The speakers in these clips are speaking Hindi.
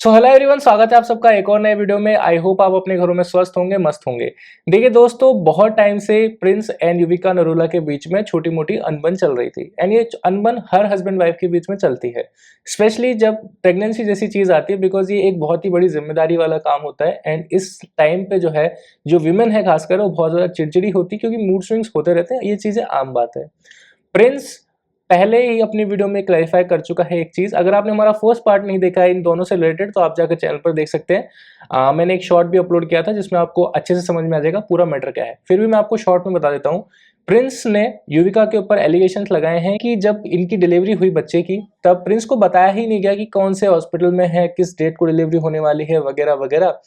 सो हेलो एवरीवन, स्वागत है आप सबका एक और नए वीडियो में। आई होप आप अपने घरों में स्वस्थ होंगे, मस्त होंगे। देखिए दोस्तों, बहुत टाइम से प्रिंस एंड युविका नरूला के बीच में छोटी मोटी अनबन चल रही थी एंड ये अनबन हर हस्बैंड वाइफ के बीच में चलती है, स्पेशली जब प्रेगनेंसी जैसी चीज आती है, बिकॉज ये एक बहुत ही बड़ी जिम्मेदारी वाला काम होता है। एंड इस टाइम पे जो है, जो विमेन है खासकर, वो बहुत ज्यादा चिड़चिड़ी होती है क्योंकि मूड स्विंग्स होते रहते हैं। ये चीजें आम बात है। प्रिंस पहले ही अपनी वीडियो में क्लैरिफाई कर चुका है एक चीज। अगर आपने हमारा फर्स्ट पार्ट नहीं देखा है इन दोनों से रिलेटेड, तो आप जाकर चैनल पर देख सकते हैं। मैंने एक शॉर्ट भी अपलोड किया था जिसमें आपको अच्छे से समझ में आ जाएगा पूरा मैटर क्या है। फिर भी मैं आपको शॉर्ट में बता देता हूँ। प्रिंस ने युविका के ऊपर एलिगेशंस लगाए हैं कि जब इनकी डिलीवरी हुई बच्चे की, तब प्रिंस को बताया ही नहीं गया कि कौन से हॉस्पिटल में है, किस डेट को डिलीवरी होने वाली है, वगैरह वगैरह।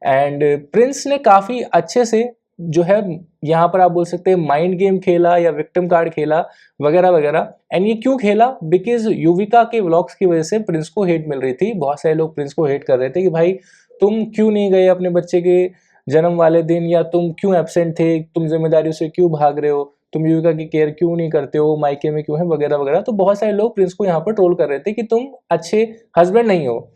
एंड प्रिंस ने काफी अच्छे से जो है, यहाँ पर आप बोल सकते हैं माइंड गेम खेला या विक्टिम कार्ड खेला, वगैरह वगैरह। एंड ये क्यों खेला? बिकॉज युविका के व्लॉग्स की वजह से प्रिंस को हेट मिल रही थी। बहुत सारे लोग प्रिंस को हेट कर रहे थे कि भाई तुम क्यों नहीं गए अपने बच्चे के जन्म वाले दिन, या तुम क्यों एब्सेंट थे, तुम जिम्मेदारियों से क्यों भाग रहे हो, तुम युविका की केयर क्यों नहीं करते हो, मायके में क्यों है, वगैरह वगैरह। तो बहुत सारे लोग प्रिंस को यहाँ पर ट्रोल कर रहे थे कि तुम अच्छे हस्बैंड नहीं हो।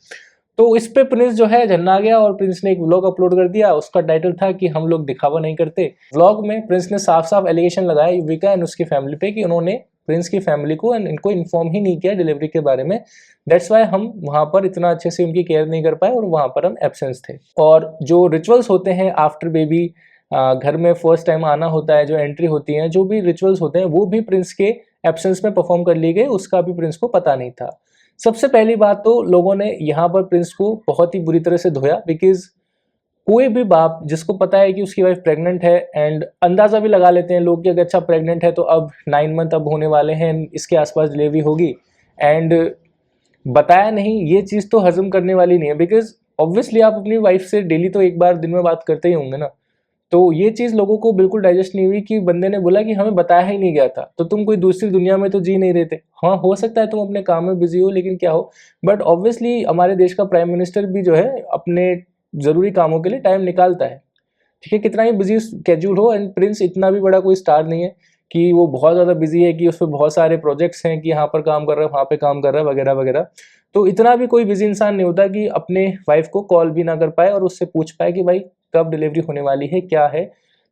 तो इस पे प्रिंस जो है झन्ना गया और प्रिंस ने एक व्लॉग अपलोड कर दिया। उसका टाइटल था कि हम लोग दिखावा नहीं करते। व्लॉग में प्रिंस ने साफ साफ एलिगेशन लगाया युविका एंड उसकी फैमिली पे कि उन्होंने प्रिंस की फैमिली को एंड इनको इन्फॉर्म ही नहीं किया डिलीवरी के बारे में। दैट्स वाई हम वहां पर इतना अच्छे से उनकी केयर नहीं कर पाए और वहां पर हम एब्सेंस थे। और जो रिचुअल्स होते हैं आफ्टर बेबी, घर में फर्स्ट टाइम आना होता है, जो एंट्री होती है, जो भी रिचुअल्स होते हैं, वो भी प्रिंस के एब्सेंस में परफॉर्म कर लिए गए। उसका भी प्रिंस को पता नहीं था। सबसे पहली बात तो लोगों ने यहाँ पर प्रिंस को बहुत ही बुरी तरह से धोया, बिकॉज कोई भी बाप जिसको पता है कि उसकी वाइफ प्रेग्नेंट है, एंड अंदाजा भी लगा लेते हैं लोग कि अगर अच्छा प्रेग्नेंट है तो अब 9 मंथ अब होने वाले हैं, इसके आसपास डिलीवरी होगी, एंड बताया नहीं, ये चीज़ तो हजम करने वाली नहीं है। बिकॉज ऑब्वियसली आप अपनी वाइफ से डेली तो एक बार दिन में बात करते ही होंगे ना। तो ये चीज़ लोगों को बिल्कुल डाइजेस्ट नहीं हुई कि बंदे ने बोला कि हमें बताया ही नहीं गया था, तो तुम कोई दूसरी दुनिया में तो जी नहीं रहे थे। हाँ, हो सकता है तुम अपने काम में बिजी हो, लेकिन क्या हो, बट ऑब्वियसली हमारे देश का प्राइम मिनिस्टर भी जो है अपने ज़रूरी कामों के लिए टाइम निकालता है। ठीक है, कितना ही बिजी स्केड्यूल हो। एंड प्रिंस इतना भी बड़ा कोई स्टार नहीं है कि वो बहुत ज़्यादा बिजी है, कि उस पर बहुत सारे प्रोजेक्ट्स हैं, कि यहाँ पर काम कर रहा है, वहाँ पे काम कर रहा है, वगैरह वगैरह। तो इतना भी कोई बिजी इंसान नहीं होता कि अपने वाइफ को कॉल भी ना कर पाए और उससे पूछ पाए कि भाई कब डिलीवरी होने वाली है, क्या है।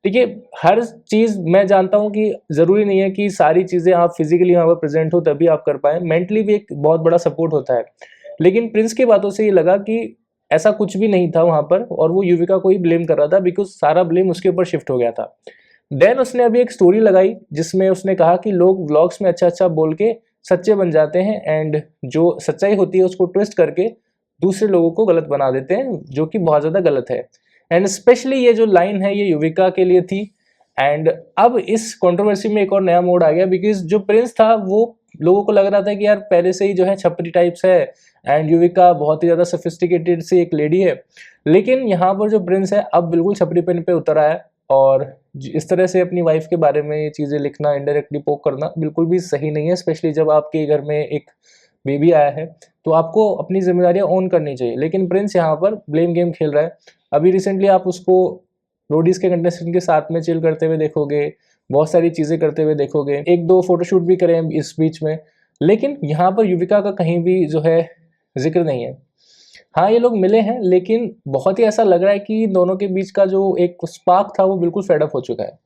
देखिए, हर चीज़ मैं जानता हूँ कि ज़रूरी नहीं है कि सारी चीज़ें आप फिजिकली वहाँ पर प्रेजेंट हो तभी आप कर पाए, मेंटली भी एक बहुत बड़ा सपोर्ट होता है। लेकिन प्रिंस की बातों से ये लगा कि ऐसा कुछ भी नहीं था वहाँ पर, और वो युविका को ही ब्लेम कर रहा था, बिकॉज सारा ब्लेम उसके ऊपर शिफ्ट हो गया था। देन उसने अभी एक स्टोरी लगाई जिसमें उसने कहा कि लोग व्लॉग्स में अच्छा अच्छा बोल के सच्चे बन जाते हैं, एंड जो सच्चाई होती है उसको ट्विस्ट करके दूसरे लोगों को गलत बना देते हैं, जो कि बहुत ज़्यादा गलत है। एंड स्पेशली ये जो लाइन है, ये युविका के लिए थी। एंड अब इस कंट्रोवर्सी में एक और नया मोड़ आ गया, बिकॉज जो प्रिंस था वो लोगों को लग रहा था कि यार पहले से ही जो है छपरी टाइप्स है, एंड युविका बहुत ही ज़्यादा सोफिस्टिकेटेड सी एक लेडी है। लेकिन यहाँ पर जो प्रिंस है अब बिल्कुल छपरीपन पे उतर आया है, और इस तरह से अपनी वाइफ के बारे में ये चीज़ें लिखना, इनडायरेक्टली पोक करना बिल्कुल भी सही नहीं है, स्पेशली जब आपके घर में एक बेबी आया है। तो आपको अपनी जिम्मेदारियां ऑन करनी चाहिए। लेकिन प्रिंस यहाँ पर ब्लेम गेम खेल रहा है। अभी रिसेंटली आप उसको रोडीज के कंटेस्टेंट के साथ में चिल करते हुए देखोगे, बहुत सारी चीज़ें करते हुए देखोगे, एक दो फोटोशूट भी करें इस बीच में। लेकिन यहाँ पर युविका का कहीं भी जो है जिक्र नहीं है। हाँ, ये लोग मिले हैं, लेकिन बहुत ही ऐसा लग रहा है कि इन दोनों के बीच का जो एक स्पार्क था वो बिल्कुल फेड अप हो चुका है।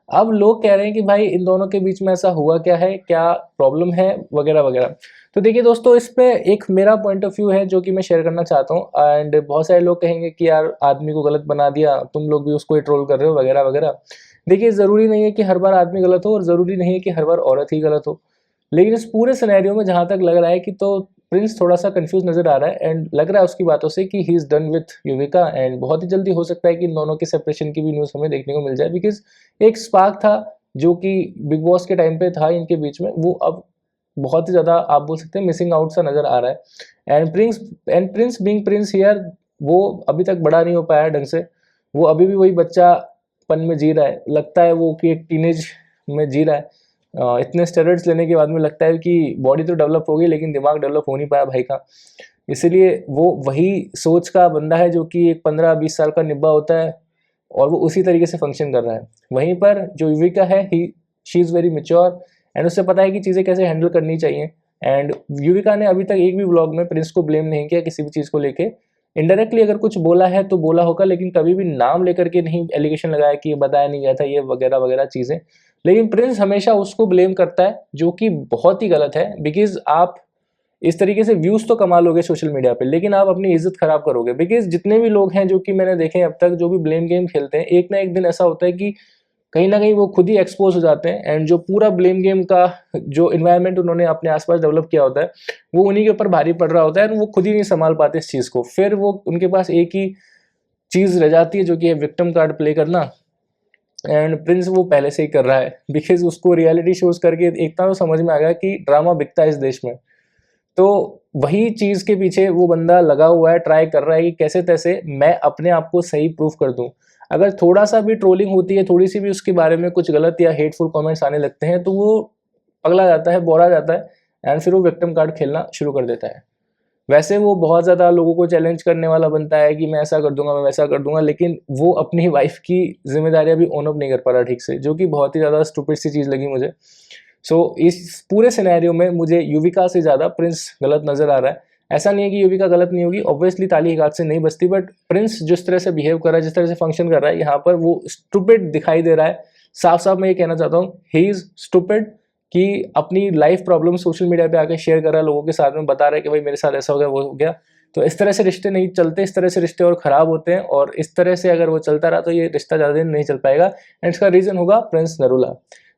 अब लोग कह रहे हैं कि भाई इन दोनों के बीच में ऐसा हुआ क्या है, क्या प्रॉब्लम है, वगैरह वगैरह। तो देखिए दोस्तों, इस पे एक मेरा पॉइंट ऑफ व्यू है जो कि मैं शेयर करना चाहता हूँ। एंड बहुत सारे लोग कहेंगे कि यार आदमी को गलत बना दिया, तुम लोग भी उसको ही ट्रोल कर रहे हो, वगैरह वगैरह। देखिए, ज़रूरी नहीं है कि हर बार आदमी गलत हो, और ज़रूरी नहीं है कि हर बार औरत ही गलत हो। लेकिन इस पूरे सिनेरियो में जहाँ तक लग रहा है कि तो प्रिंस थोड़ा सा कंफ्यूज नजर आ रहा है, एंड लग रहा है उसकी बातों से कि he is done with Yuvika, and बहुत ही जल्दी हो सकता है कि इन दोनों के सेपरेशन की भी न्यूज़ हमें देखने को मिल जाए। बिकॉज एक स्पार्क था जो कि बिग बॉस के टाइम पे था इनके बीच में, वो अब बहुत ही ज़्यादा आप बोल सकते हैं मिसिंग आउट सा नज़र आ रहा है। And Prince being Prince here, वो अभी तक बड़ा नहीं हो पाया ढंग से। वो अभी भी वही बच्चापन में जी रहा है, लगता है वो कि एक टीनेज में जी रहा है। इतने स्टेरॉइड्स लेने के बाद में लगता है कि बॉडी तो डेवलप हो गई, लेकिन दिमाग डेवलप हो नहीं पाया भाई का। इसीलिए वो वही सोच का बंदा है जो कि एक 15-20 साल का निब्बा होता है, और वो उसी तरीके से फंक्शन कर रहा है। वहीं पर जो युविका है, ही she is very mature, and उससे पता है कि चीज़ें कैसे हैंडल करनी चाहिए। एंड युविका ने अभी तक एक भी व्लॉग में प्रिंस को ब्लेम नहीं किया किसी भी चीज़ को लेके। इनडायरेक्टली अगर कुछ बोला है तो बोला होगा, लेकिन कभी भी नाम लेकर के नहीं एलिगेशन लगाया कि ये बताया नहीं गया था, ये वगैरह वगैरह चीज़ें। लेकिन प्रिंस हमेशा उसको ब्लेम करता है, जो कि बहुत ही गलत है। बिकॉज आप इस तरीके से व्यूज तो कमा लोगे सोशल मीडिया पे, लेकिन आप अपनी इज्जत खराब करोगे। बिकॉज जितने भी लोग हैं जो कि मैंने देखे हैं अब तक, जो भी ब्लेम गेम खेलते हैं, एक ना एक दिन ऐसा होता है कि कहीं ना कहीं वो खुद ही एक्सपोज हो जाते हैं, एंड जो पूरा ब्लेम गेम का जो इन्वायरमेंट उन्होंने अपने आसपास डेवलप किया होता है वो उन्हीं के ऊपर भारी पड़ रहा होता है, और वो खुद ही नहीं संभाल पाते इस चीज़ को। फिर वो उनके पास एक ही चीज़ रह जाती है, जो कि है विक्टिम कार्ड प्ले करना। एंड प्रिंस वो पहले से ही कर रहा है, बिकॉज उसको रियलिटी शोज करके इतना तो समझ में आ गया कि ड्रामा बिकता है इस देश में। तो वही चीज़ के पीछे वो बंदा लगा हुआ है, ट्राई कर रहा है कि कैसे तैसे मैं अपने आप को सही प्रूफ कर दूं। अगर थोड़ा सा भी ट्रोलिंग होती है, थोड़ी सी भी उसके बारे में कुछ गलत या हेटफुल कमेंट्स आने लगते हैं, तो वो पगला जाता है, बोरा जाता है, एंड फिर वो विक्टिम कार्ड खेलना शुरू कर देता है। वैसे वो बहुत ज़्यादा लोगों को चैलेंज करने वाला बनता है कि मैं ऐसा कर दूंगा, मैं वैसा कर दूंगा, लेकिन वो अपनी वाइफ की जिम्मेदारियां भी ओन अप नहीं कर पा रहा ठीक से, जो कि बहुत ही ज़्यादा स्टूपिड सी चीज़ लगी मुझे। इस पूरे सिनेरियो में मुझे युविका से ज़्यादा प्रिंस गलत नज़र आ रहा है। ऐसा नहीं है कि युविका गलत नहीं होगी, ऑब्वियसली ताली एक हाथ से नहीं बजती, बट प्रिंस जिस तरह से बिहेव कर रहा है, जिस तरह से फंक्शन कर रहा है, यहाँ पर वो स्टूपिड दिखाई दे रहा है। साफ साफ मैं ये कहना चाहता हूँ, ही इज़ स्टूपिड, कि अपनी लाइफ प्रॉब्लम सोशल मीडिया पे आके शेयर कर रहा है, लोगों के साथ में बता रहा है कि भाई मेरे साथ ऐसा हो गया, वो हो गया। तो इस तरह से रिश्ते नहीं चलते, इस तरह से रिश्ते और ख़राब होते हैं, और इस तरह से अगर वो चलता रहा तो ये रिश्ता ज़्यादा दिन नहीं चल पाएगा, एंड इसका रीज़न होगा प्रिंस नरूला।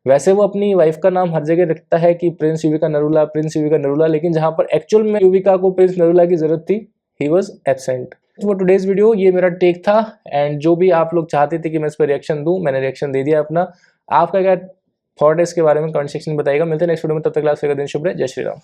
वैसे वो अपनी वाइफ का नाम हर जगह रखता है कि प्रिंस युविका नरूला, प्रिंस युविका नरूला, लेकिन जहाँ पर एक्चुअल में युविका को प्रिंस नरूला की ज़रूरत थी, ही वॉज एब्सेंट। तो टुडेज वीडियो ये मेरा टेक था, एंड जो भी आप लोग चाहते थे कि मैं इस पर रिएक्शन दूँ, मैंने रिएक्शन दे दिया अपना। आपका क्या थॉट है इसके बारे में कमेंट सेक्शन में बताइएगा। मिलते हैं नेक्स्ट वीडियो में, तब तक के लिए आपका दिन शुभ रहे। जय श्री राम।